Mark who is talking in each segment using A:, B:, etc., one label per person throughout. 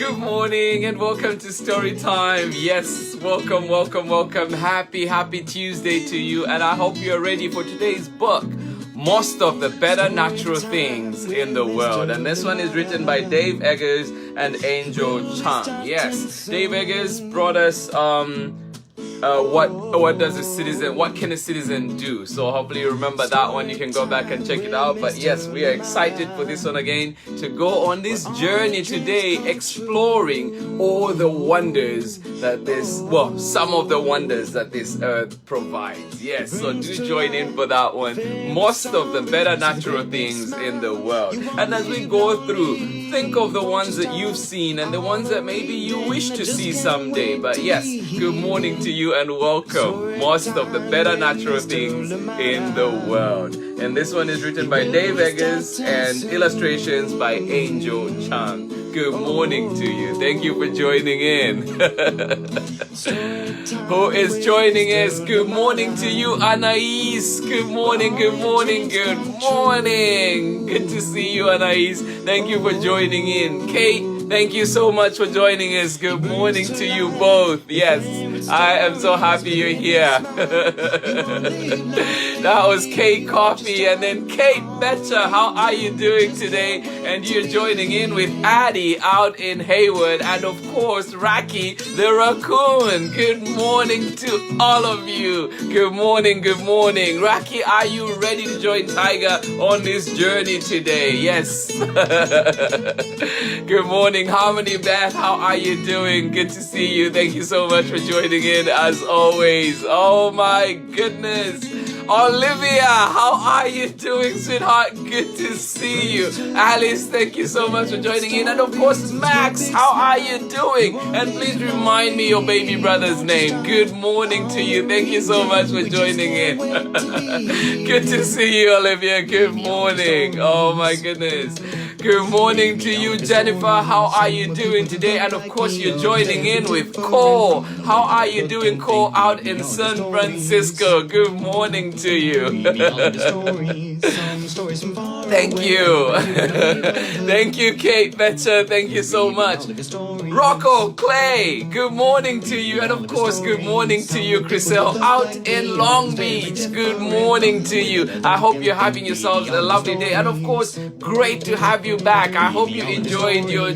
A: Good morning and welcome to Story Time. Yes, welcome. Happy Tuesday to you, and I hope you're ready for today's book, Most of the Better Natural Things in the World. And this one is written by Dave Eggers and Angel Chang. Yes, Dave Eggers brought us what can a citizen do? So hopefully you remember that one. You can go back and check it out. But yes, we are excited for this one again, to go on this journey today, exploring all the wonders that some of the wonders that this earth provides. Yes, so do join in for that one. Most of the better natural things in the world. And as we go through, think of the ones that you've seen and the ones that maybe you wish to see someday. But yes, good morning to you and welcome. Most of the better natural things in the world. And this one is written by Dave Eggers and illustrations by Angel Chang. Good morning to you. Thank you for joining in. Who is joining us? Good morning to you, Anais. Good morning. Good to see you, Anais. Thank you for joining in. Kate, thank you so much for joining us. Good morning to you both. Yes, I am so happy you're here. That was Kate Coffee, and then Kate Betcher. How are you doing today? And you're joining in with Addie out in Hayward, and of course Raki the raccoon. Good morning to all of you. Good morning. Raki, are you ready to join Tiger on this journey today? Yes. Good morning, Harmony Beth. How are you doing? Good to see you. Thank you so much for joining in as always. Oh my goodness. Olivia, how are you doing, sweetheart? Good to see you. Alice, thank you so much for joining in. And of course, Max, how are you doing? And please remind me your baby brother's name. Good morning to you. Thank you so much for joining in. Good to see you, Olivia. Good morning. Oh my goodness. Good morning to you, Jennifer. How are you doing today? And of course, you're joining in with Cole. How are you doing, Cole, out in San Francisco? Good morning to you. Thank you. Thank you, Kate Betcher. Thank you so much. Rocco Clay, good morning to you. And of course, good morning to you, Chriselle, out in Long Beach. Good morning to you. I hope you're having yourselves a lovely day. And of course, great to have you back. I hope you enjoyed your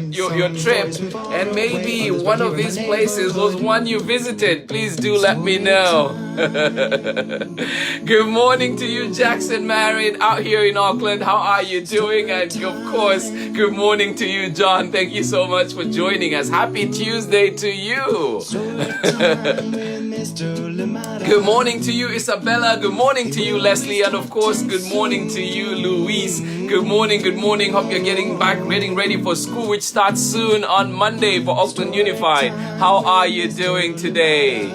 A: trip. And maybe one of these places was one you visited. Please do let me know. Good morning to you, Jackson Marin, out here in Auckland. How are you doing? And of course, good morning to you, John. Thank you so much for joining us. Happy Tuesday to you. Good morning to you, Isabella. Good morning to you, Leslie. And of course, good morning to you, Louise. Good morning. Hope you're getting ready for school, which starts soon on Monday for Auckland Unified. How are you doing today?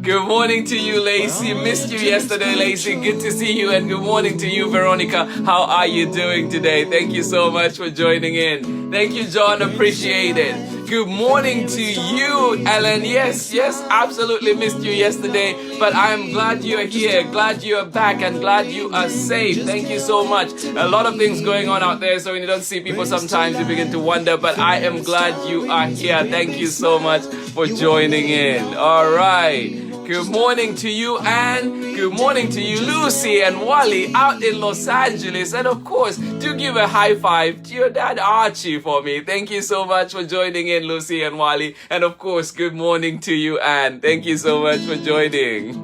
A: Good morning to you, Lacey. Missed you yesterday, Lacey. Good to see you. And good morning to you, Veronica. How are you doing today? Thank you so much for joining in. Thank you, John. Appreciate it. Good morning to you, Ellen. Yes, absolutely missed you yesterday. But I am glad you're here. Glad you're back and glad you are safe. Thank you so much. A lot of things going on out there. So when you don't see people, sometimes you begin to wonder. But I am glad you are here. Thank you so much for joining in. All right. Good morning to you, Anne. Good morning to you, Lucy and Wally out in Los Angeles. And of course, do give a high five to your dad, Archie, for me. Thank you so much for joining in, Lucy and Wally. And of course, good morning to you, Anne. Thank you so much for joining.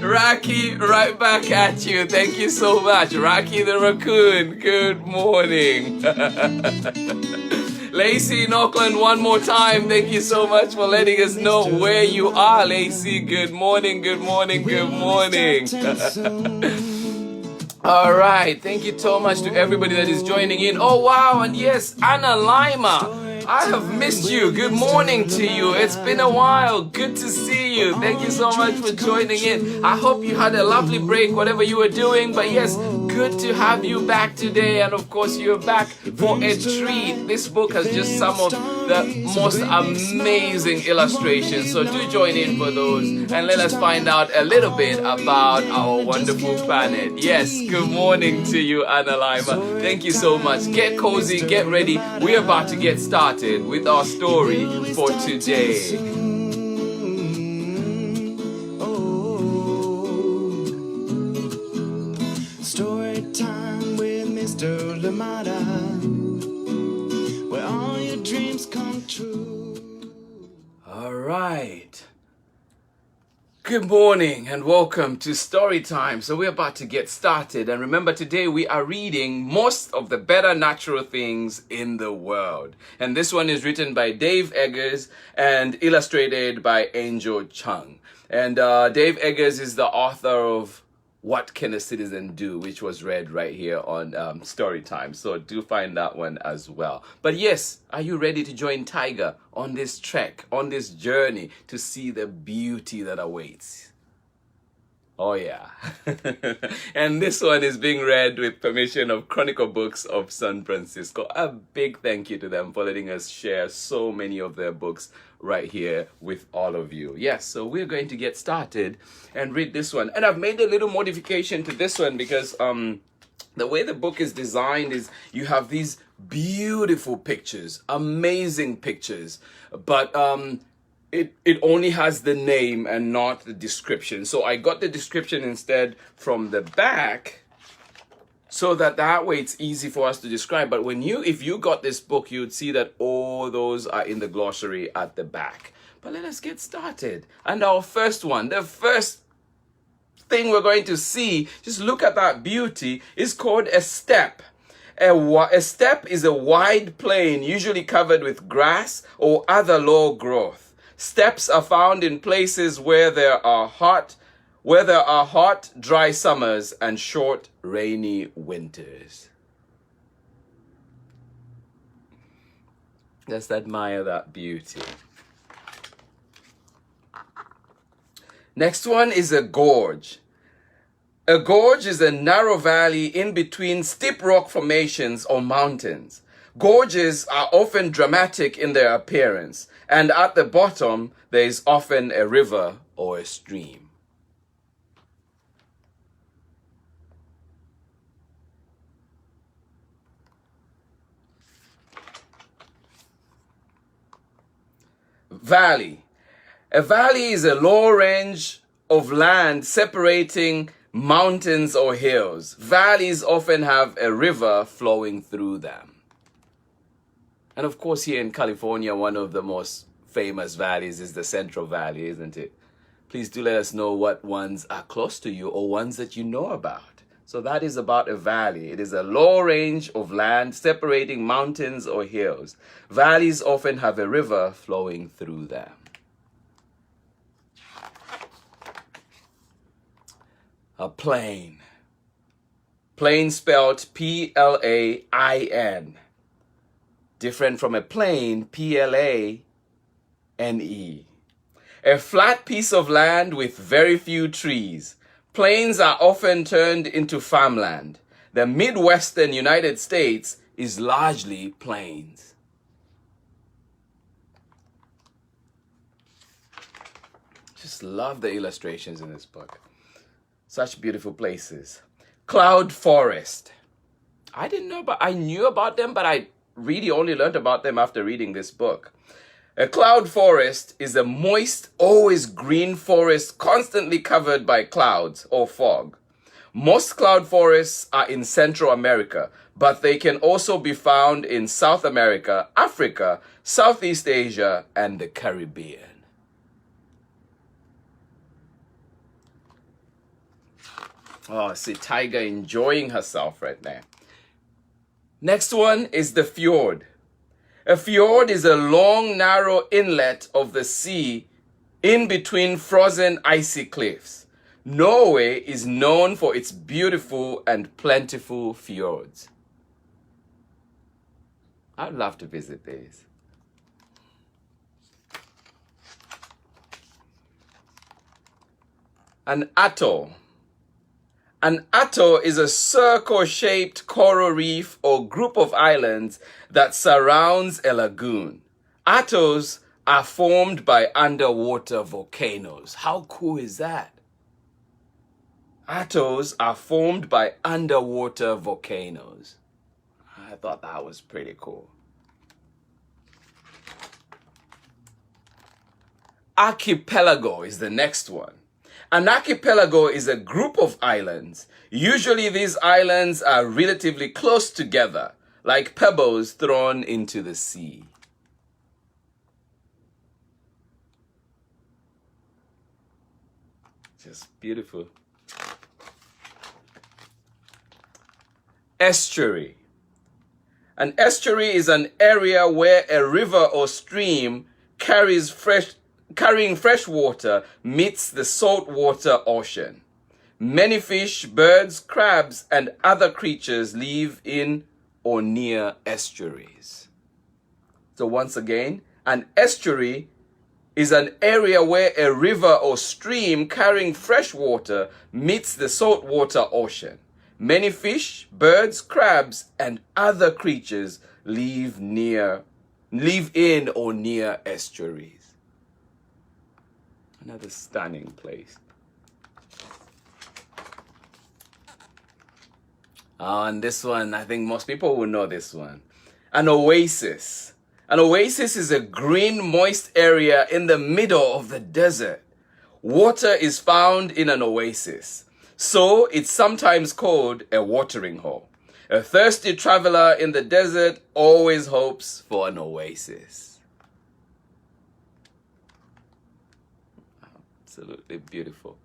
A: Raki, right back at you. Thank you so much. Raki the raccoon, good morning. Lacey in Auckland, one more time. Thank you so much for letting us know where you are, Lacey. Good morning. All right. Thank you so much to everybody that is joining in. Oh, wow. And yes, Anna Lima. I have missed you. Good morning to you. It's been a while. Good to see you. Thank you so much for joining in. I hope you had a lovely break, whatever you were doing. But yes, good to have you back today. And of course, you're back for a treat. This book has just some of the most amazing illustrations. So do join in for those and let us find out a little bit about our wonderful planet. Yes, good morning to you, Anna Lima. Thank you so much. Get cozy, get ready. We're about to get started with our story for today.
B: Where all your dreams come true.
A: All right. Good morning and welcome to Story Time. So we're about to get started, and remember, today we are reading Most of the Better Natural Things in the World. And this one is written by Dave Eggers and illustrated by Angel Chang. And Dave Eggers is the author of What Can a Citizen Do?, which was read right here on Storytime. So do find that one as well. But yes, are you ready to join Tiger on this trek, on this journey to see the beauty that awaits? Oh yeah. And this one is being read with permission of Chronicle Books of San Francisco. A big thank you to them for letting us share so many of their books right here with all of you. Yes, so we're going to get started and read this one. And I've made a little modification to this one because the way the book is designed is you have these beautiful pictures, amazing pictures, but it only has the name and not the description. So I got the description instead from the back, so that way it's easy for us to describe. But if you got this book, you'd see that all those are in the glossary at the back. But let us get started. And our first one, the first thing we're going to see, just look at that beauty, is called a steppe. A steppe is a wide plain, usually covered with grass or other low growth. Steppes are found in places where there are hot, dry summers and short, rainy winters. Just admire that beauty. Next one is a gorge. A gorge is a narrow valley in between steep rock formations or mountains. Gorges are often dramatic in their appearance, and at the bottom there is often a river or a stream. Valley. A valley is a low range of land separating mountains or hills. Valleys often have a river flowing through them. And of course, here in California, one of the most famous valleys is the Central Valley, isn't it? Please do let us know what ones are close to you or ones that you know about. So that is about a valley. It is a low range of land separating mountains or hills. Valleys often have a river flowing through them. A plain. Plain spelled P-L-A-I-N. Different from a plane, P-L-A-N-E. A flat piece of land with very few trees. Plains are often turned into farmland. The Midwestern United States is largely plains. Just love the illustrations in this book. Such beautiful places. Cloud forest. I knew about them, but I really only learned about them after reading this book. A cloud forest is a moist, always green forest constantly covered by clouds or fog. Most cloud forests are in Central America, but they can also be found in South America, Africa, Southeast Asia, and the Caribbean. Oh, see Tiger enjoying herself right now. Next one is the fjord. A fjord is a long, narrow inlet of the sea in between frozen, icy cliffs. Norway is known for its beautiful and plentiful fjords. I'd love to visit these. An atoll. An atoll is a circle-shaped coral reef or group of islands that surrounds a lagoon. Atolls are formed by underwater volcanoes. How cool is that? Atolls are formed by underwater volcanoes. I thought that was pretty cool. Archipelago is the next one. An archipelago is a group of islands. Usually these islands are relatively close together, like pebbles thrown into the sea. Just beautiful. Estuary. An estuary is an area where a river or stream carrying fresh water meets the saltwater ocean. Many fish, birds, crabs, and other creatures live in or near estuaries. So once again, an estuary is an area where a river or stream carrying fresh water meets the saltwater ocean. Many fish, birds, crabs, and other creatures live in or near estuaries. Another stunning place. And this one, I think most people will know this one. An oasis. An oasis is a green, moist area in the middle of the desert. Water is found in an oasis, so it's sometimes called a watering hole. A thirsty traveler in the desert always hopes for an oasis. Absolutely beautiful.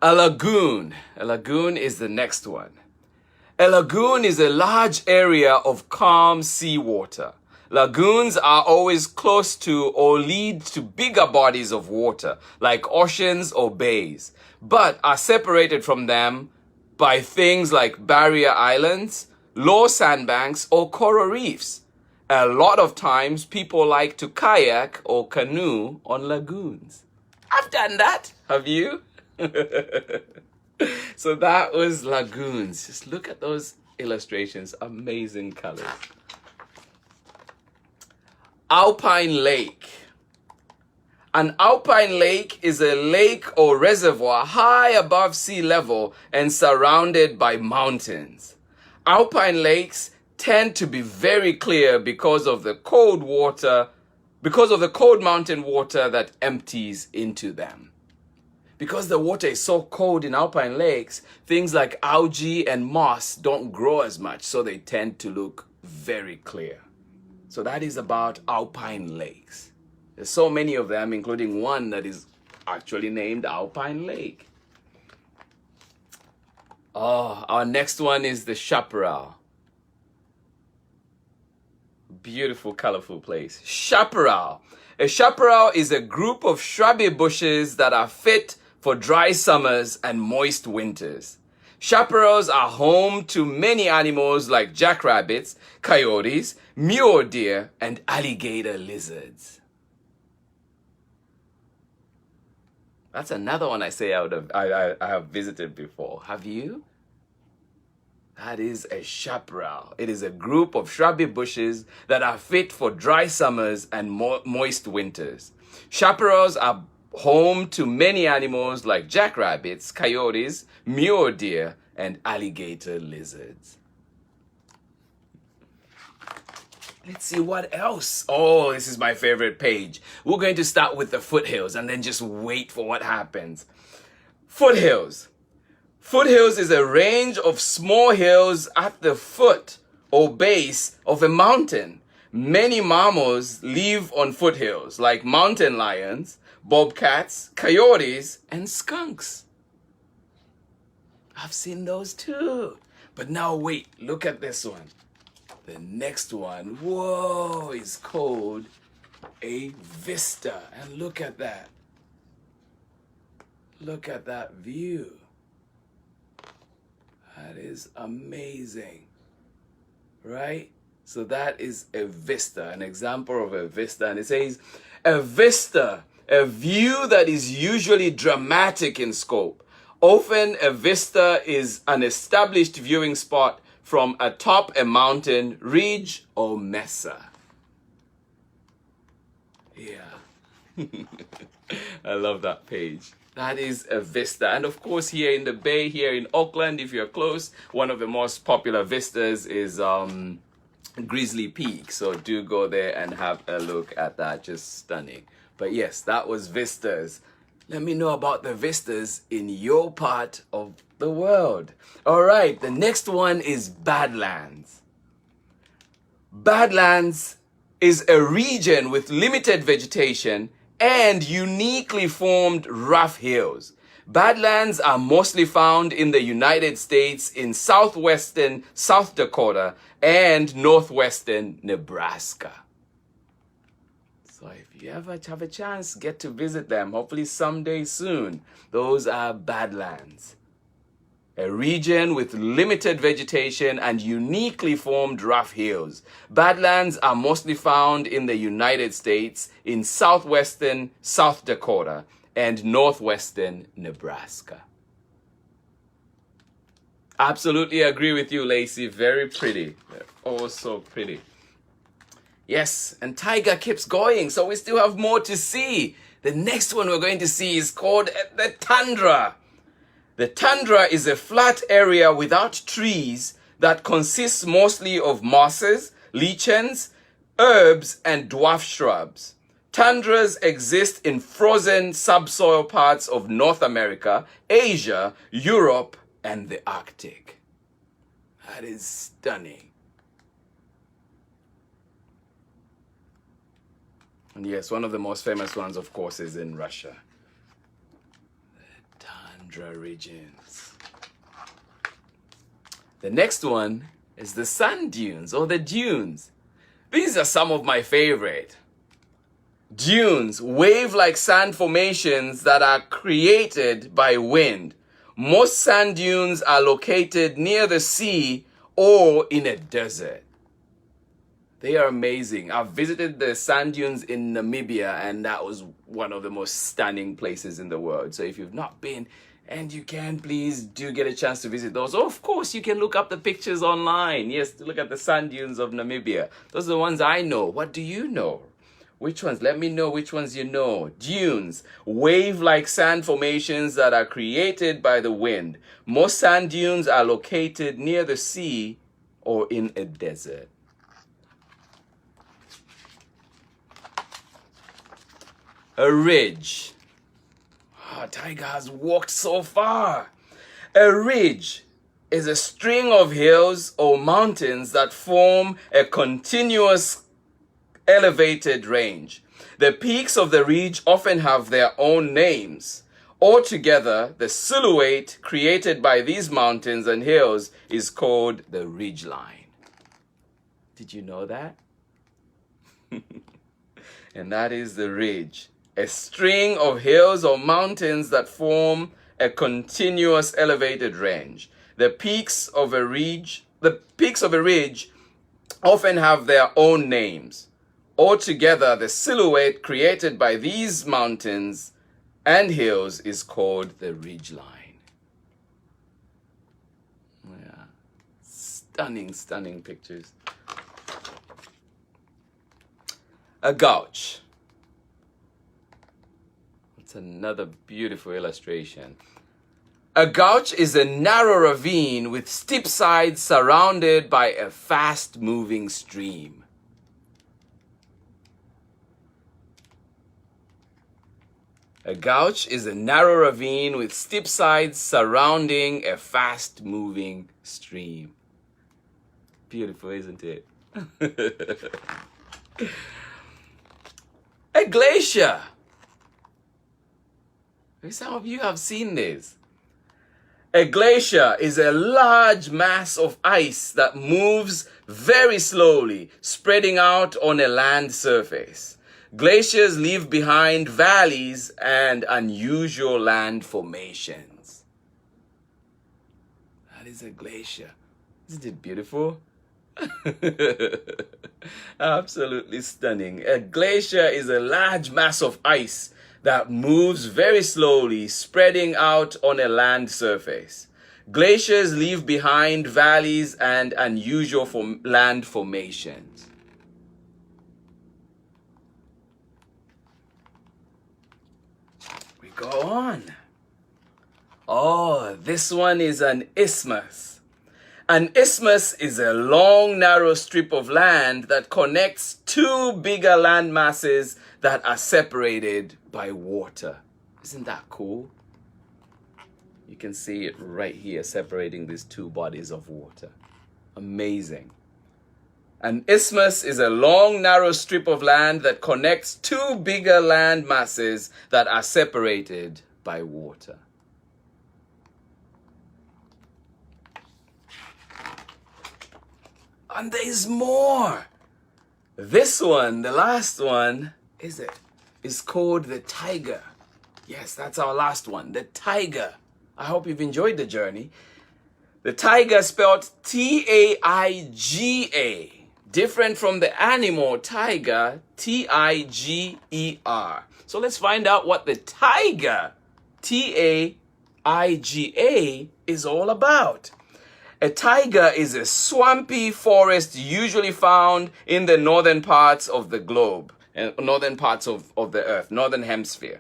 A: A lagoon. A lagoon is the next one. A lagoon is a large area of calm seawater. Lagoons are always close to or lead to bigger bodies of water, like oceans or bays, but are separated from them by things like barrier islands, low sandbanks, or coral reefs. A lot of times, people like to kayak or canoe on lagoons. I've done that. Have you? So that was lagoons. Just look at those illustrations. Amazing colors. Alpine Lake. An alpine lake is a lake or reservoir high above sea level and surrounded by mountains. Alpine lakes tend to be very clear because of the cold mountain water that empties into them. Because the water is so cold in alpine lakes, things like algae and moss don't grow as much, so they tend to look very clear. So that is about alpine lakes. There's so many of them, including one that is actually named Alpine Lake. Oh, our next one is the Chaparral. Beautiful, colorful place. Chaparral. A chaparral is a group of shrubby bushes that are fit for dry summers and moist winters. Chaparrals are home to many animals like jackrabbits, coyotes, mule deer, and alligator lizards. That's another one I say I have visited before. Have you? That is a chaparral. It is a group of shrubby bushes that are fit for dry summers and moist winters. Chaparrals are home to many animals like jackrabbits, coyotes, mule deer, and alligator lizards. Let's see what else. Oh, this is my favorite page. We're going to start with the foothills and then just wait for what happens. Foothills. Foothills is a range of small hills at the foot or base of a mountain. Many mammals live on foothills, like mountain lions, bobcats, coyotes, and skunks. I've seen those too. But now wait, look at this one. The next one, whoa, is called a vista. And look at that. Look at that view. That is amazing, right? So that is a vista, an example of a vista. And it says, a vista a view that is usually dramatic in scope. Often a vista is an established viewing spot from atop a mountain, ridge, or mesa. Yeah. I love that page. That is a vista. And of course, here in the bay, here in Auckland, if you're close, one of the most popular vistas is Grizzly Peak. So do go there and have a look at that. Just stunning. But yes, that was vistas. Let me know about the vistas in your part of the world. All right, the next one is Badlands. Badlands is a region with limited vegetation and uniquely formed rough hills. Badlands are mostly found in the United States in southwestern South Dakota and northwestern Nebraska. So if you ever have a chance, get to visit them, hopefully someday soon. Those are Badlands. A region with limited vegetation and uniquely formed rough hills. Badlands are mostly found in the United States in southwestern South Dakota and northwestern Nebraska. Absolutely agree with you, Lacey. Very pretty. Oh, so pretty. Yes, and Tiger keeps going, so we still have more to see. The next one we're going to see is called the Tundra. The tundra is a flat area without trees that consists mostly of mosses, lichens, herbs, and dwarf shrubs. Tundras exist in frozen subsoil parts of North America, Asia, Europe, and the Arctic. That is stunning. And yes, one of the most famous ones, of course, is in Russia. The tundra regions. The next one is the sand dunes or the dunes. These are some of my favorite. Dunes, wave-like sand formations that are created by wind. Most sand dunes are located near the sea or in a desert. They are amazing. I've visited the sand dunes in Namibia, and that was one of the most stunning places in the world. So if you've not been, and you can, please do get a chance to visit those. Or of course, you can look up the pictures online. Yes, to look at the sand dunes of Namibia. Those are the ones I know. What do you know? Which ones? Let me know which ones you know. Dunes, wave-like sand formations that are created by the wind. Most sand dunes are located near the sea or in a desert. A ridge. Oh, Tiger has walked so far. A ridge is a string of hills or mountains that form a continuous elevated range. The peaks of the ridge often have their own names. Altogether, the silhouette created by these mountains and hills is called the ridgeline. Did you know that? And that is the ridge. A string of hills or mountains that form a continuous elevated range. The peaks of a ridge often have their own names. Altogether, the silhouette created by these mountains and hills is called the ridgeline. Yeah. Stunning, stunning pictures. A gouche. It's another beautiful illustration. A gouche is a narrow ravine with steep sides surrounded by a fast-moving stream. A gouche is a narrow ravine with steep sides surrounding a fast-moving stream. Beautiful, isn't it? A glacier. Some of you have seen this. A glacier is a large mass of ice that moves very slowly, spreading out on a land surface. Glaciers leave behind valleys and unusual land formations. That is a glacier. Isn't it beautiful? Absolutely stunning. A glacier is a large mass of ice that moves very slowly, spreading out on a land surface. Glaciers leave behind valleys and unusual land formations. We go on. Oh, this one is an isthmus. An isthmus is a long, narrow strip of land that connects two bigger land masses that are separated by water. Isn't that cool? You can see it right here, separating these two bodies of water. Amazing. An isthmus is a long, narrow strip of land that connects two bigger land masses that are separated by water. And there's more. This one, the last one, is called the Taiga. Yes, that's our last one, the Taiga. I hope you've enjoyed the journey. The Taiga spelled T-A-I-G-A. Different from the animal tiger, T-I-G-E-R. So let's find out what the Taiga, T-A-I-G-A, is all about. A taiga is a swampy forest usually found in the northern parts of the globe, northern parts of the earth, northern hemisphere,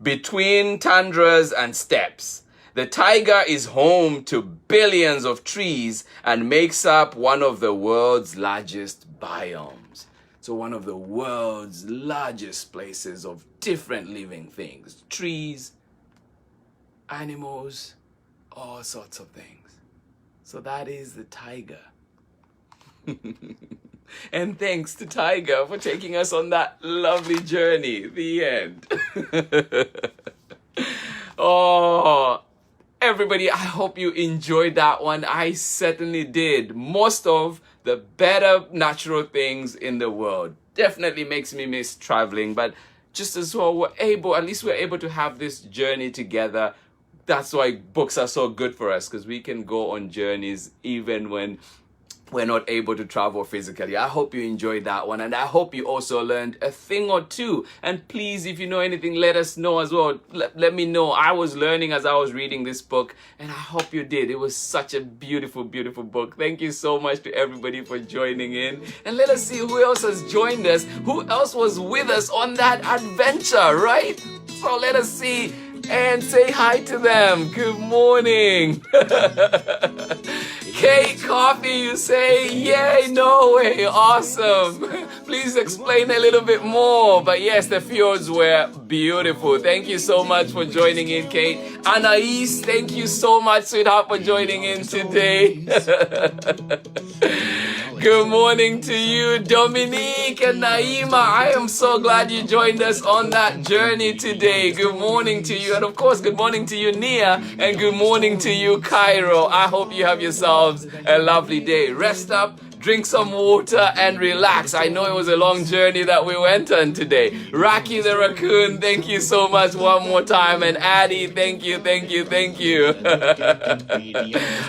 A: between tundras and steppes. The taiga is home to billions of trees and makes up one of the world's largest biomes. So one of the world's largest places of different living things, trees, animals, all sorts of things. So that is the Taiga. And thanks to Taiga for taking us on that lovely journey. The end. Oh, everybody, I hope you enjoyed that one. I certainly did. Most of the better natural things in the world. Definitely makes me miss traveling, but just as well, at least we're able to have this journey together. That's why books are so good for us, because we can go on journeys even when we're not able to travel physically. I hope you enjoyed that one, and I hope you also learned a thing or two. And please, if you know anything, let us know as well. Let me know. I was learning as I was reading this book, and I hope you did. It was such a beautiful, beautiful book. Thank you so much to everybody for joining in. And let us see who else has joined us, who else was with us on that adventure, right? So let us see and say hi to them. Good morning. Kate Coffee, you say, yay, Norway, awesome. Please explain a little bit more. But yes, the fjords were beautiful. Thank you so much for joining in, Kate. Anais, thank you so much, sweetheart, for joining in today. Good morning to you, Dominique and Naima. I am so glad you joined us on that journey today. Good morning to you. And of course, good morning to you, Nia. And good morning to you, Cairo. I hope you have yourselves a lovely day. Rest up, drink some water, and relax. I know it was a long journey that we went on today. Rocky the Raccoon, thank you so much one more time. And Addie, thank you, thank you, thank you.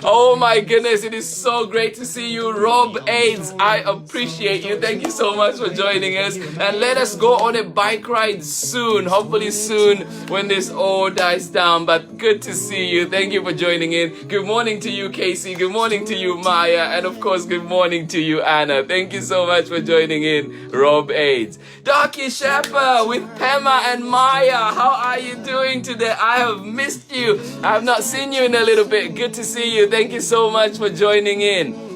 A: Oh my goodness, it is so great to see you. Rob AIDS, I appreciate you. Thank you so much for joining us. And let us go on a bike ride soon. Hopefully soon when this all dies down. But good to see you. Thank you for joining in. Good morning to you, Casey. Good morning to you, Maya. And of course, good morning to you, Anna. Thank you so much for joining in, Rob AIDS. Docky Shepard with Pema and Maya. How are you doing today? I have missed you. I have not seen you in a little bit. Good to see you. Thank you so much for joining in.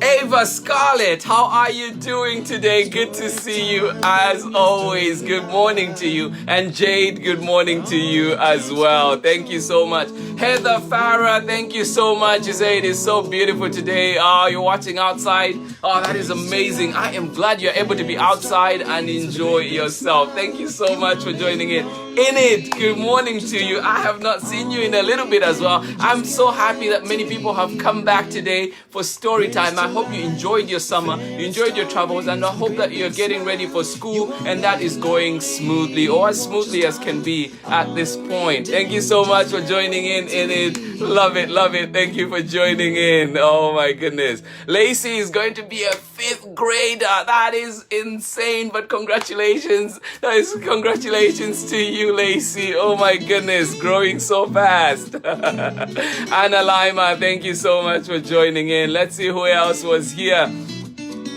A: Ava Scarlett, how are you doing today? Good to see you as always. Good morning to you. And Jade, good morning to you as well. Thank you so much. Heather Farah, thank you so much. You say it is so beautiful today. Oh, you're watching outside. Oh, that is amazing. I am glad you're able to be outside and enjoy yourself. Thank you so much for joining in. Enid, good morning to you. I have not seen you in a little bit as well. I'm so happy that many people have come back today for story time. I hope you enjoyed your summer, you enjoyed your travels, and I hope that you're getting ready for school and that is going smoothly, or as smoothly as can be at this point. Thank you so much for joining in, Enid. Love it, love it. Thank you for joining in. Oh my goodness. Lacey is going to be a 5th grader. That is insane, but congratulations. Congratulations to you, Lacey. Oh my goodness, growing so fast. Anna Lima, thank you so much for joining in. Let's see who else was here.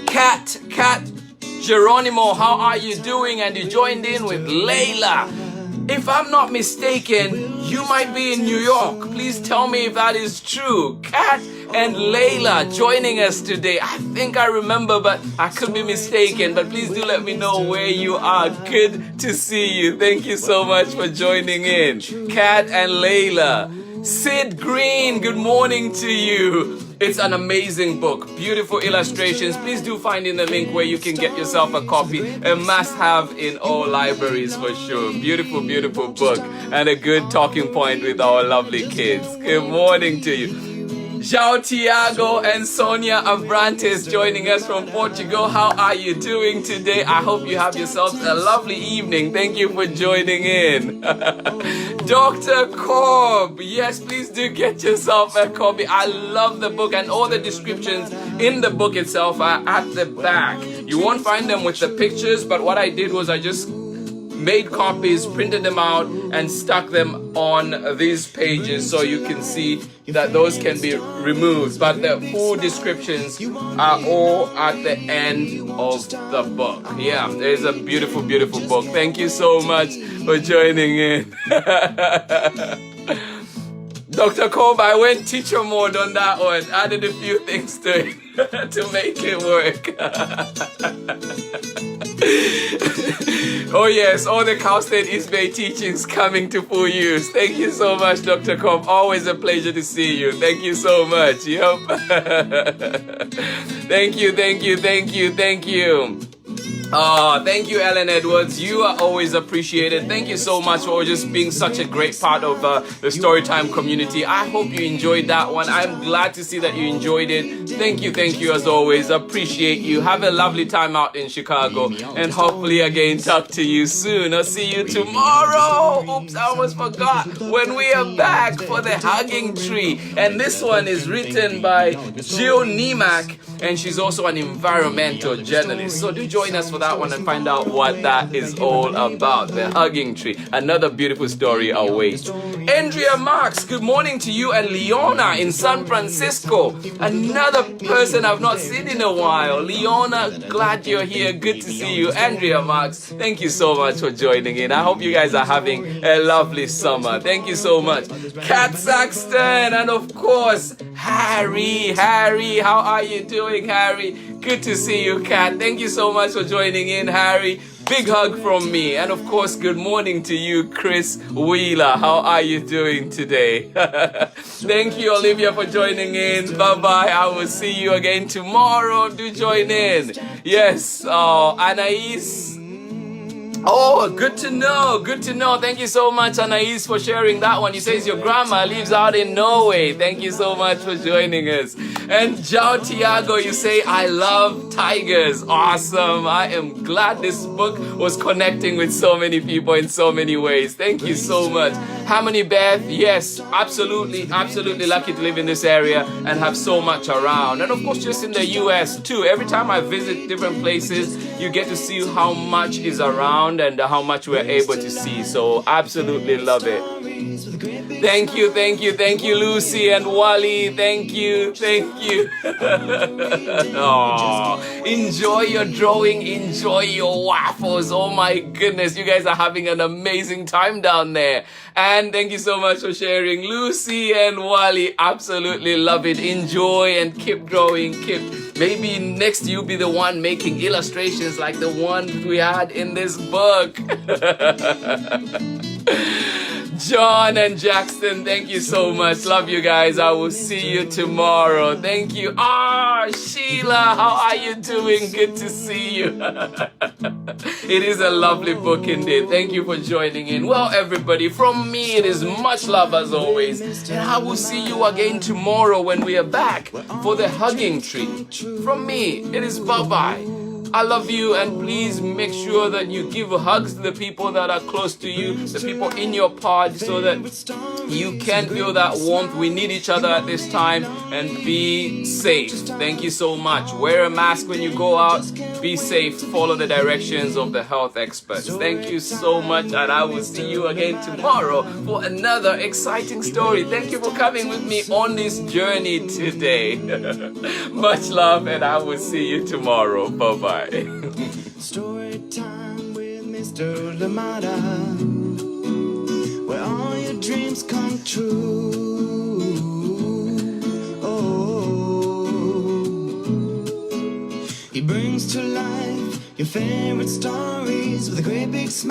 A: Kat Geronimo, how are you doing? And you joined in with Layla. If I'm not mistaken, you might be in New York. Please tell me if that is true. Kat and Layla joining us today. I think I remember, but I could be mistaken. But please do let me know where you are. Good to see you. Thank you so much for joining in. Kat and Layla. Sid Green, good morning to you. It's an amazing book, beautiful illustrations. Please do find in the link where you can get yourself a copy. A must-have in all libraries for sure. Beautiful, beautiful book and a good talking point with our lovely kids. Good morning to you. João Tiago and Sonia Abrantes joining us from Portugal. How are you doing today? I hope you have yourselves a lovely evening. Thank you for joining in. Dr. Korb, yes, please do get yourself a copy. I love the book, and all the descriptions in the book itself are at the back. You won't find them with the pictures, but what I did was I just made copies, printed them out, and stuck them on these pages so you can see that those can be removed. But the full descriptions are all at the end of the book. Yeah, there's a beautiful, beautiful book. Thank you so much for joining in. Dr. Kobe, I went teacher mode on that one. Added a few things to it to make it work. Oh yes, all the Cal State East Bay teachings coming to full use. Thank you so much, Dr. Kobe. Always a pleasure to see you. Thank you so much. Yep. Thank you, thank you, thank you, thank you. Thank you, Ellen Edwards. You are always appreciated. Thank you so much for just being such a great part of the Storytime community. I hope you enjoyed that one. I'm glad to see that you enjoyed it. Thank you as always. Appreciate you. Have a lovely time out in Chicago. And hopefully again talk to you soon. I'll see you tomorrow. Oops, I almost forgot. When we are back for the Hugging Tree. And this one is written by Jill Niemak. And she's also an environmental journalist. So do join us for that one and find out what that is all about. The Hugging Tree. Another beautiful story awaits. Andrea Marks, good morning to you, and Leona in San Francisco. Another person I've not seen in a while. Leona, glad you're here. Good to see you. Andrea Marks, thank you so much for joining in. I hope you guys are having a lovely summer. Thank you so much. Kat Saxton, and of course, Harry, how are you doing, Harry? Good to see you, Kat. Thank you so much for joining in, Harry. Big hug from me. And of course, good morning to you, Chris Wheeler. How are you doing today? Thank you, Olivia, for joining in. Bye-bye. I will see you again tomorrow. Do join in. Yes, Anais. Oh, good to know. Good to know. Thank you so much, Anais, for sharing that one. You says your grandma lives out in Norway. Thank you so much for joining us. And João Tiago, you say, I love tigers. Awesome. I am glad this book was connecting with so many people in so many ways. Thank you so much. Harmony Beth, yes, absolutely lucky to live in this area and have so much around. And of course, just in the US too. Every time I visit different places, you get to see how much is around and how much we're able to see. So absolutely love it. Thank you, Lucy and Wally. Thank you. Oh, enjoy your drawing, enjoy your waffles. Oh my goodness, you guys are having an amazing time down there. And thank you so much for sharing, Lucy and Wally. Absolutely love it. Enjoy and keep drawing. Maybe next you'll be the one making illustrations like the one we had in this book. John and Jackson, thank you so much. Love you guys. I will see you tomorrow. Thank you. Sheila, how are you doing? Good to see you. It is a lovely book indeed. Thank you for joining in. Well, everybody, from me, it is much love as always. And I will see you again tomorrow when we are back for the hugging tree. From me, it is bye-bye. I love you, and please make sure that you give hugs to the people that are close to you, the people in your pod, so that you can feel that warmth. We need each other at this time, and be safe. Thank you so much. Wear a mask when you go out. Be safe. Follow the directions of the health experts. Thank you so much, and I will see you again tomorrow for another exciting story. Thank you for coming with me on this journey today. Much love, and I will see you tomorrow. Bye-bye.
B: Story time with Mr. Lamada, where all your dreams come true. Oh, he brings to life your favorite stories with a great big smile.